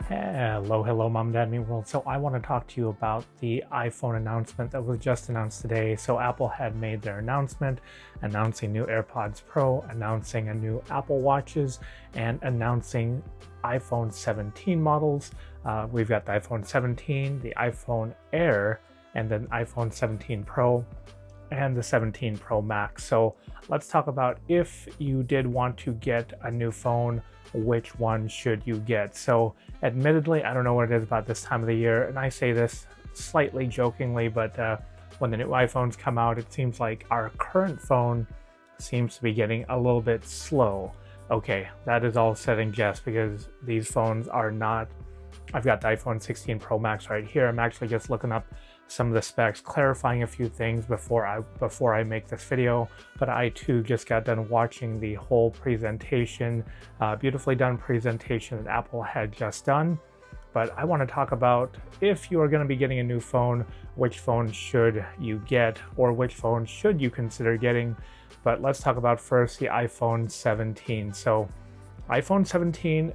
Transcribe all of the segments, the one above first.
Hello, Mom, Dad, Me World. So I want to talk to you about the iPhone announcement that was just announced today. So Apple had made their announcement, announcing new AirPods Pro, announcing a new Apple Watches, and announcing iPhone 17 models. We've got the iPhone 17, the iPhone Air, and then iPhone 17 Pro, and the 17 Pro Max. So let's talk about if you did want to get a new phone, which one should you get? So admittedly, I don't know what it is about this time of the year, and I say this slightly jokingly, but when the new iPhones come out, it seems like our current phone seems to be getting a little bit slow. Okay, that is all said and jest because these phones are not. I've got the iPhone 16 Pro Max right here. I'm actually just looking up some of the specs, clarifying a few things before I make this video. But I too just got done watching the whole presentation, beautifully done presentation that Apple had just done. But I want to talk about if you are going to be getting a new phone, which phone should you get, or which phone should you consider getting. But let's talk about first the iPhone 17. So iPhone 17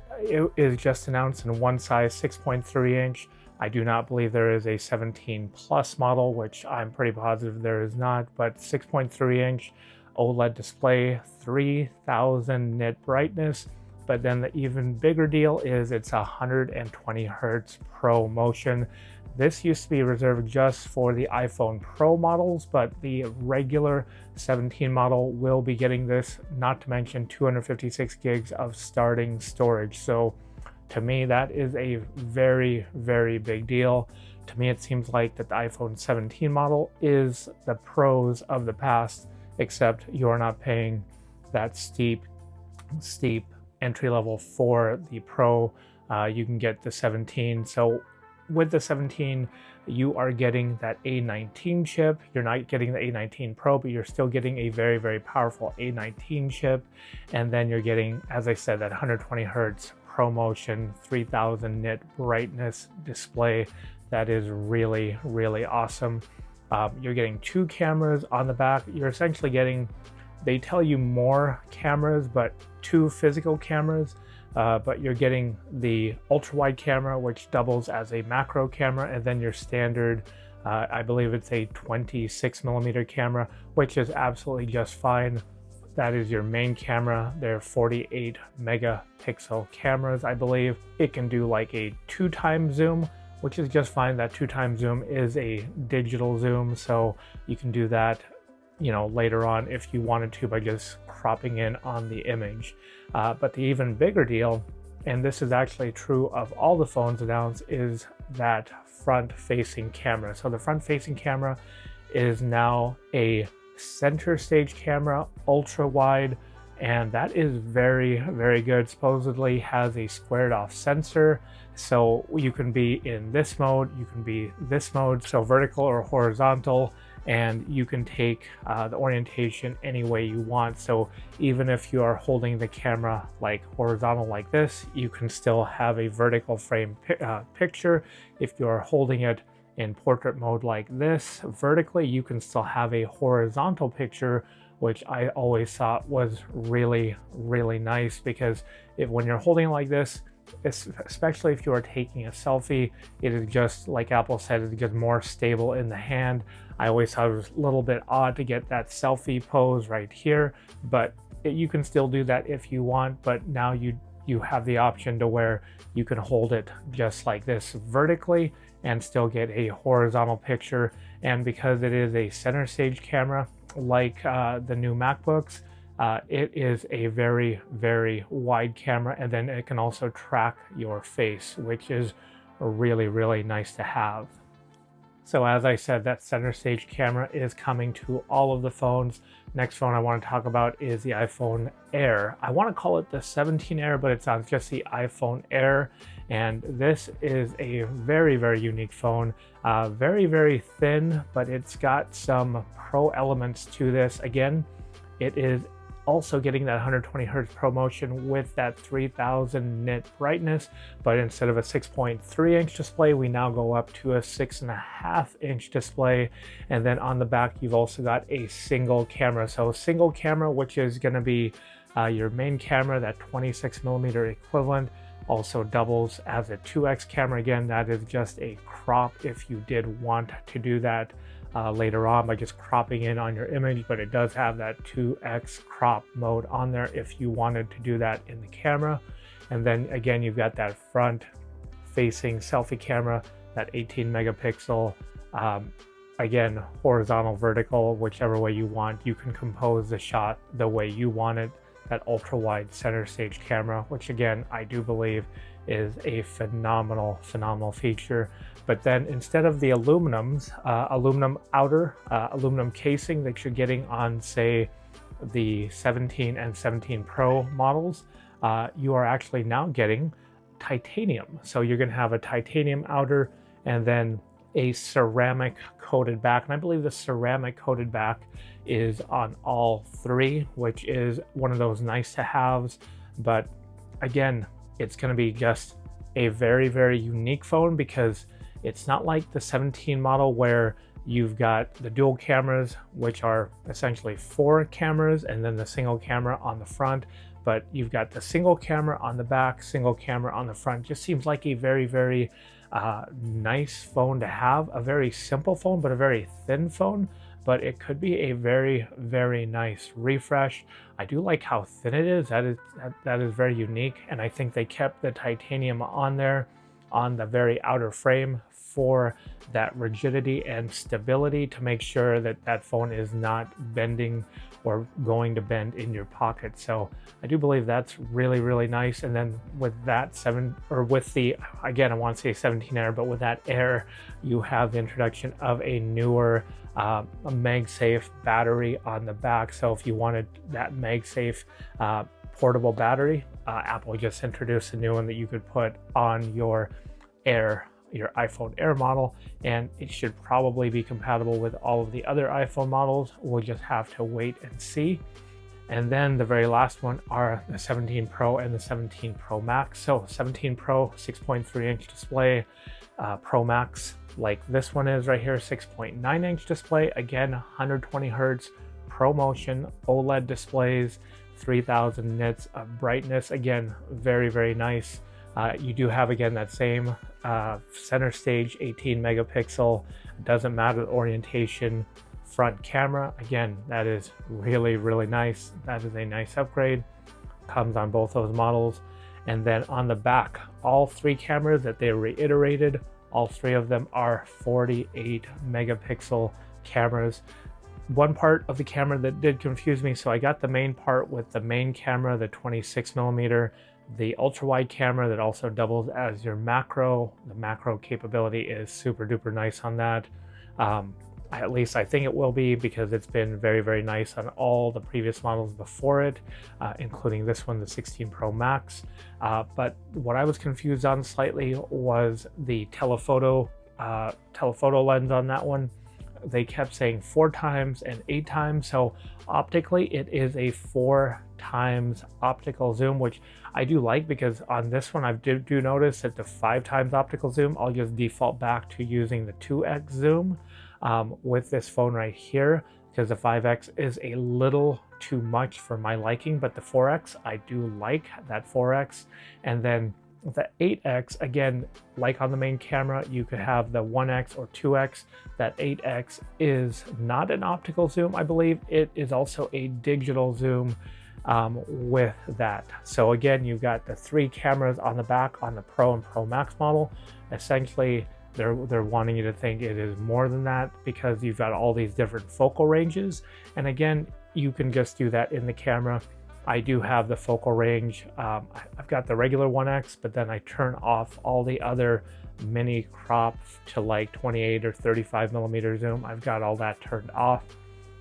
is just announced in one size, 6.3 inch. I do not believe there is a 17 Plus model, which I'm pretty positive there is not, but 6.3 inch OLED display, 3000 nit brightness. But then the even bigger deal is it's 120 Hertz Pro Motion. This used to be reserved just for the iPhone Pro models, but the regular 17 model will be getting this, not to mention 256 gigs of starting storage. So to me, that is a very, very big deal. To me, it seems like that the iPhone 17 model is the pros of the past, except you're not paying that steep entry level for the Pro. You can get the 17. So with the 17, you are getting that A19 chip. You're not getting the A19 Pro, but you're still getting a very, very powerful A19 chip. And then you're getting, as I said, that 120 Hertz Pro Motion, 3000 nit brightness display. That is really, really awesome. You're getting two cameras on the back. You're essentially getting, they tell you more cameras, but two physical cameras. But you're getting the ultra wide camera, which doubles as a macro camera, and then your standard, I believe it's a 26mm camera, which is absolutely just fine. That is your main camera. They're 48 megapixel cameras, I believe. It can do like a 2x zoom, which is just fine. That 2x zoom is a digital zoom, so you can do that, you know, later on if you wanted to by just cropping in on the image. But the even bigger deal, and this is actually true of all the phones announced, is that front-facing camera. So the front-facing camera is now a center stage camera, ultra wide, and that is very, very good. Supposedly has a squared off sensor, so you can be in this mode, you can be this mode, so vertical or horizontal, and you can take the orientation any way you want. So even if you are holding the camera like horizontal like this, you can still have a vertical frame picture. If you're holding it in portrait mode like this vertically, you can still have a horizontal picture, which I always thought was really, really nice, because when you're holding it like this, especially if you are taking a selfie, it is just like Apple said, it's just more stable in the hand. I always thought it was a little bit odd to get that selfie pose right here, but you can still do that if you want. But now you have the option to where you can hold it just like this vertically and still get a horizontal picture. And because it is a center stage camera like the new MacBooks, it is a very, very wide camera, and then it can also track your face, which is really, really nice to have. So as I said, that center stage camera is coming to all of the phones. Next phone I want to talk about is the iPhone Air. I want to call it the 17 Air, but it's not, just the iPhone Air. And this is a very, very unique phone. Very, very thin, but it's got some pro elements to this. Again, it is also getting that 120 Hertz Pro Motion with that 3000 nit brightness, but instead of a 6.3 inch display, we now go up to a 6.5 inch display. And then on the back, you've also got a single camera. So single camera, which is going to be your main camera, that 26mm equivalent. also doubles as a 2x camera. Again, that is just a crop if you did want to do that later on by just cropping in on your image, but it does have that 2x crop mode on there if you wanted to do that in the camera. And then again, you've got that front facing selfie camera, that 18 megapixel, again, horizontal, vertical, whichever way you want. You can compose the shot the way you want it. That ultra wide center stage camera, which again, I do believe is a phenomenal feature. But then instead of the aluminum outer, aluminum casing that you're getting on, say, the 17 and 17 Pro models, you are actually now getting titanium. So you're going to have a titanium outer and then a ceramic coated back. And I believe the ceramic coated back is on all three, which is one of those nice to haves. But again, it's going to be just a very unique phone, because it's not like the 17 model where you've got the dual cameras, which are essentially 4 cameras, and then the single camera on the front. But you've got the single camera on the back, single camera on the front. Just seems like a very nice phone to have. A very simple phone, but a very thin phone. But it could be a very nice refresh. I do like how thin it is. That is very unique, and I think they kept the titanium on there on the very outer frame for that rigidity and stability, to make sure that that phone is not bending or going to bend in your pocket. So I do believe that's really nice. And then with that again, I want to say 17 Air, but with that Air, you have the introduction of a newer a MagSafe battery on the back. So if you wanted that MagSafe portable battery, Apple just introduced a new one that you could put on your iPhone Air model, and it should probably be compatible with all of the other iPhone models. We'll just have to wait and see. And then the very last one are the 17 Pro and the 17 Pro Max. So 17 Pro, 6.3-inch display, Pro Max, like this one is right here, 6.9-inch display, again 120 Hertz ProMotion OLED displays, 3000 nits of brightness. Again, very nice. You do have, again, that same center stage 18 megapixel, doesn't matter the orientation, front camera. Again, that is really nice. That is a nice upgrade. Comes on both those models. And then on the back, all 3 cameras that they reiterated, all 3 of them are 48 megapixel cameras. One part of the camera that did confuse me, so I got the main part with the main camera, the 26 millimeter, the ultra wide camera that also doubles as your macro. The macro capability is super duper nice on that. At least I think it will be, because it's been very nice on all the previous models before it, including this one, the 16 Pro Max. But what I was confused on slightly was the telephoto lens on that one. They kept saying 4 times and 8 times. So optically, it is a 4 times optical zoom, which I do like, because on this one I do notice that the 5 times optical zoom, I'll just default back to using the 2x zoom with this phone right here, because the 5x is a little too much for my liking. But the 4x, I do like that 4x. And then the 8x, again, like on the main camera, you could have the 1x or 2x. That 8x is not an optical zoom, I believe. It is also a digital zoom with that. So again, you've got the 3 cameras on the back on the Pro and Pro Max model. Essentially, they're wanting you to think it is more than that, because you've got all these different focal ranges. And again, you can just do that in the camera. I do have the focal range. I've got the regular 1x, but then I turn off all the other mini crop to like 28 or 35 millimeter zoom. I've got all that turned off,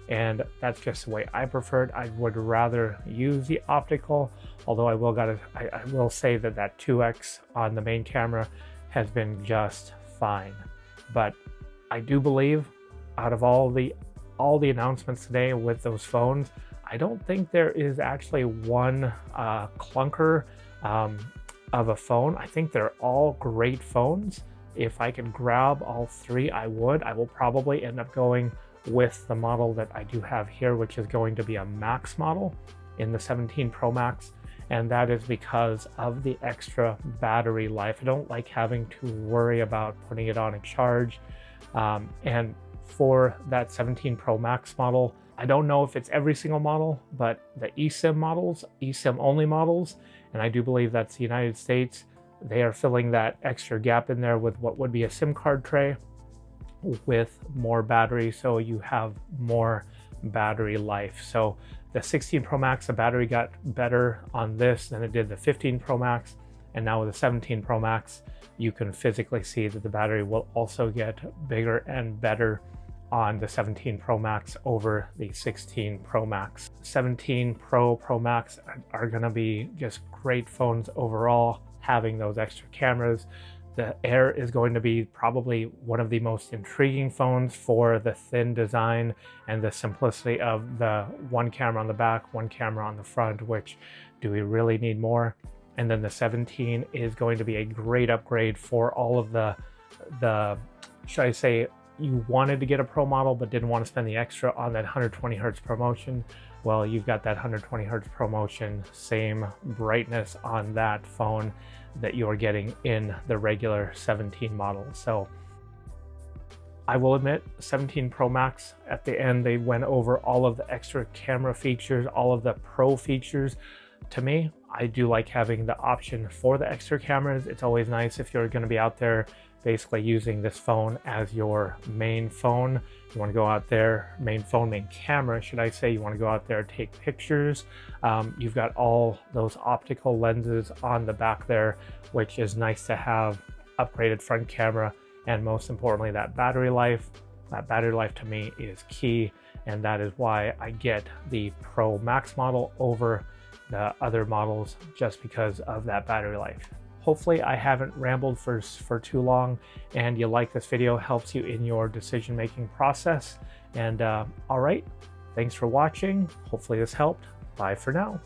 and that's just the way I prefer it. I would rather use the optical, although I will say that that 2x on the main camera has been just fine. But I do believe, out of all the announcements today with those phones, I don't think there is actually one clunker of a phone. I think they're all great phones. If I could grab all 3, I would. I will probably end up going with the model that I do have here, which is going to be a Max model in the 17 Pro Max. and that is because of the extra battery life. I don't like having to worry about putting it on a charge. And for that 17 Pro Max model, I don't know if it's every single model, but the eSIM models, eSIM only models, and I do believe that's the United States, they are filling that extra gap in there with what would be a SIM card tray with more battery, so you have more battery life. So the 16 Pro Max, the battery got better on this than it did the 15 Pro Max, and now with the 17 Pro Max, you can physically see that the battery will also get bigger and better on the 17 Pro Max over the 16 Pro Max. 17 Pro Max are gonna be just great phones overall, having those extra cameras. The Air is going to be probably one of the most intriguing phones for the thin design and the simplicity of the one camera on the back, one camera on the front, which do we really need more? And then the 17 is going to be a great upgrade for all of the should I say, you wanted to get a Pro model but didn't want to spend the extra on that 120 hertz promotion. Well, you've got that 120 hertz promotion, same brightness on that phone that you're getting in the regular 17 model. So I will admit, 17 Pro Max, at the end, they went over all of the extra camera features, all of the Pro features. To me, I do like having the option for the extra cameras. It's always nice if you're going to be out there basically using this phone as your main phone. You want to go out there, main camera, should I say. You want to go out there, take pictures. You've got all those optical lenses on the back there, which is nice to have. Upgraded front camera, and most importantly, that battery life. That battery life to me is key, and that is why I get the Pro Max model over the other models, just because of that battery life. Hopefully I haven't rambled for too long, and you like this video, helps you in your decision-making process. And all right, thanks for watching. Hopefully this helped. Bye for now.